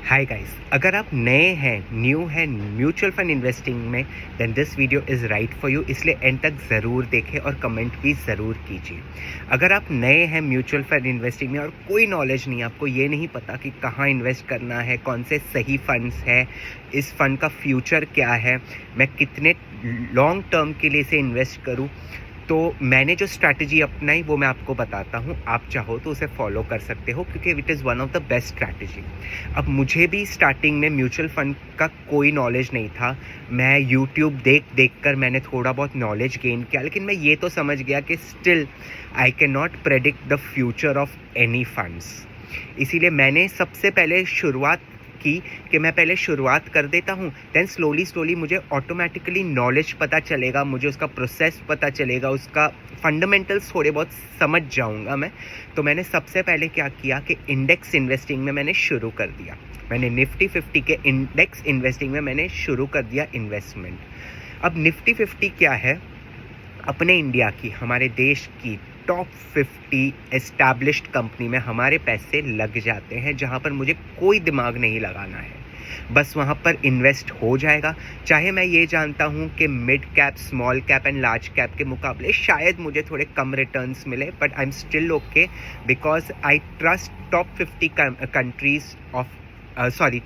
Hi guys, अगर आप नए हैं, न्यू हैं म्यूचुअल फंड इन्वेस्टिंग में, then this video is right for you. इसलिए एंड तक ज़रूर देखें और कमेंट भी ज़रूर कीजिए। अगर आप नए हैं म्यूचुअल फंड इन्वेस्टिंग में और कोई नॉलेज नहीं है, आपको ये नहीं पता कि कहाँ इन्वेस्ट करना है, कौन से सही फंड्स हैं, इस फंड का फ्यूचर क्या है, मैं कितने लॉन्ग टर्म के लिए इसे इन्वेस्ट करूँ, तो मैंने जो स्ट्रैटेजी अपनाई वो मैं आपको बताता हूँ। आप चाहो तो उसे फॉलो कर सकते हो क्योंकि it is one of the best strategy. अब मुझे भी स्टार्टिंग में म्यूचुअल फंड का कोई नॉलेज नहीं था। मैं यूट्यूब देख कर मैंने थोड़ा बहुत नॉलेज गेन किया, लेकिन मैं ये तो समझ गया कि still I can not predict the future of any funds. इसीलिए मैंने सबसे पहले शुरुआत की कि मैं पहले शुरुआत कर देता हूँ, देन स्लोली मुझे ऑटोमेटिकली नॉलेज पता चलेगा, मुझे उसका प्रोसेस पता चलेगा, उसका फंडामेंटल्स थोड़े बहुत समझ जाऊँगा मैं। तो मैंने सबसे पहले क्या किया कि इंडेक्स इन्वेस्टिंग में मैंने शुरू कर दिया। मैंने निफ्टी 50 के इंडेक्स इन्वेस्टिंग में मैंने शुरू कर दिया इन्वेस्टमेंट। अब निफ्टी 50 क्या है? अपने इंडिया की, हमारे देश की टॉप 50 एस्टैब्लिश्ड कंपनी में हमारे पैसे लग जाते हैं, जहां पर मुझे कोई दिमाग नहीं लगाना है, बस वहां पर इन्वेस्ट हो जाएगा। चाहे मैं ये जानता हूं कि mid cap, small cap and large cap के मुकाबले शायद मुझे थोड़े कम रिटर्न्स मिले, but I am still okay because I trust top 50 countries of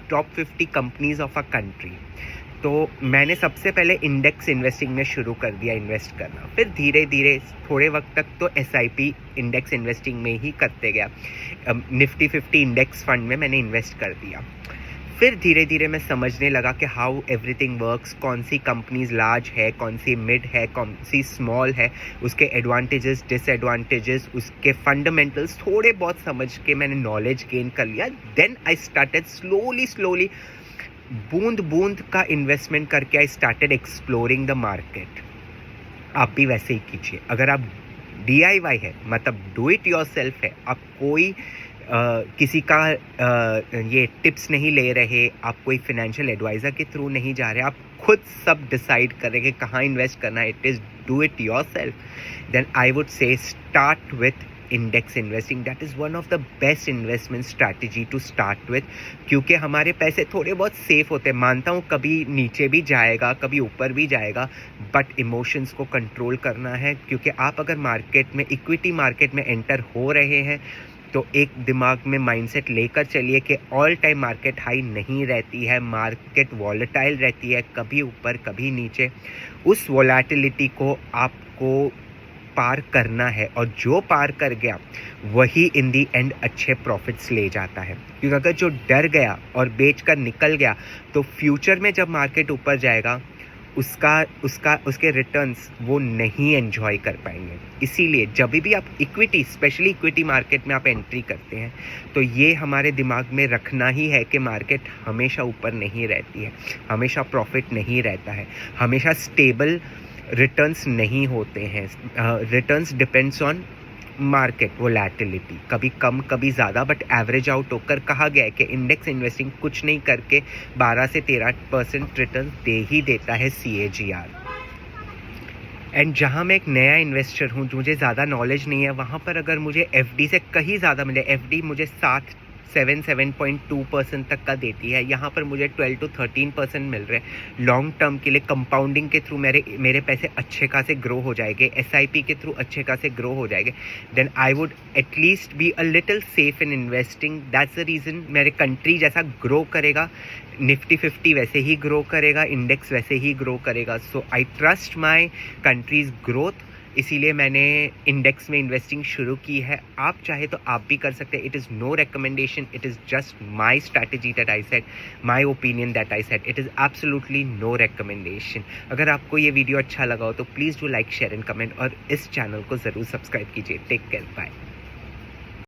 top 50 companies of a country. तो मैंने सबसे पहले इंडेक्स इन्वेस्टिंग में शुरू कर दिया इन्वेस्ट करना। फिर धीरे धीरे थोड़े वक्त तक तो SIP इंडेक्स इन्वेस्टिंग में ही करते गया। निफ्टी 50 इंडेक्स फंड में मैंने इन्वेस्ट कर दिया। फिर धीरे धीरे मैं समझने लगा कि हाउ एवरीथिंग वर्क्स, कौन सी कंपनीज लार्ज है, कौन सी मिड है, कौन सी स्मॉल है, उसके एडवांटेजेस, डिसएडवांटेजेस, उसके फंडामेंटल्स थोड़े बहुत समझ के मैंने नॉलेज गेन कर लिया। देन आई स्टार्टेड स्लोली बूंद बूंद का इन्वेस्टमेंट करके I started exploring the market. आप भी वैसे ही कीजिए। अगर आप DIY है, मतलब डू इट योरसेल्फ है, आप कोई किसी का ये टिप्स नहीं ले रहे, आप कोई फाइनेंशियल एडवाइज़र के थ्रू नहीं जा रहे, आप खुद सब डिसाइड कर रहे कि कहाँ इन्वेस्ट करना है, it is do it yourself, then I would say start with index investing. That is one of the best investment strategy to start with, क्योंकि हमारे पैसे थोड़े बहुत सेफ होते हैं। मानता हूँ कभी नीचे भी जाएगा, कभी ऊपर भी जाएगा, बट इमोशंस को कंट्रोल करना है। क्योंकि आप अगर मार्केट में, इक्विटी मार्केट में एंटर हो रहे हैं, तो एक दिमाग में माइंडसेट लेकर चलिए कि ऑल टाइम मार्केट हाई नहीं रहती है, मार्केट वॉलेटाइल रहती है, कभी ऊपर कभी नीचे। उस वॉलेटिलिटी को आपको पार करना है, और जो पार कर गया वही इन दी एंड अच्छे प्रॉफिट्स ले जाता है। क्योंकि अगर जो डर गया और बेचकर निकल गया, तो फ्यूचर में जब मार्केट ऊपर जाएगा उसके रिटर्न्स वो नहीं एंजॉय कर पाएंगे। इसीलिए जब भी आप इक्विटी, स्पेशली इक्विटी मार्केट में आप एंट्री करते हैं, तो ये हमारे दिमाग में रखना ही है कि मार्केट हमेशा ऊपर नहीं रहती है, हमेशा प्रॉफिट नहीं रहता है, हमेशा स्टेबल रिटर्न्स नहीं होते हैं। Returns depends on market volatility, कभी कम कभी ज़्यादा, बट एवरेज आउट होकर कहा गया है कि इंडेक्स इन्वेस्टिंग कुछ नहीं करके 12 से 13% रिटर्न दे ही देता है, CAGR। एंड जहाँ मैं एक नया इन्वेस्टर हूँ, मुझे ज़्यादा नॉलेज नहीं है, वहाँ पर अगर मुझे FD से कहीं ज़्यादा मिले, FD मुझे 7.2% तक का देती है, यहाँ पर मुझे 12 to 13% मिल रहे हैं। लॉन्ग टर्म के लिए कंपाउंडिंग के थ्रू मेरे पैसे अच्छे खासे ग्रो हो जाएंगे, SIP के थ्रू अच्छे खासे ग्रो हो जाएंगे, then I would at least be a little safe in investing. That's the reason. मेरे कंट्री जैसा ग्रो करेगा, निफ्टी 50 वैसे ही ग्रो करेगा, इंडेक्स वैसे ही ग्रो करेगा। So I trust my country's growth, इसीलिए मैंने इंडेक्स में इन्वेस्टिंग शुरू की है। आप चाहे तो आप भी कर सकते हैं। It is no recommendation, it is just my strategy that I said, my opinion that I said, it is absolutely no recommendation. अगर आपको ये वीडियो अच्छा लगा हो तो please do like, share and comment, और इस चैनल को ज़रूर सब्सक्राइब कीजिए। Take care, bye.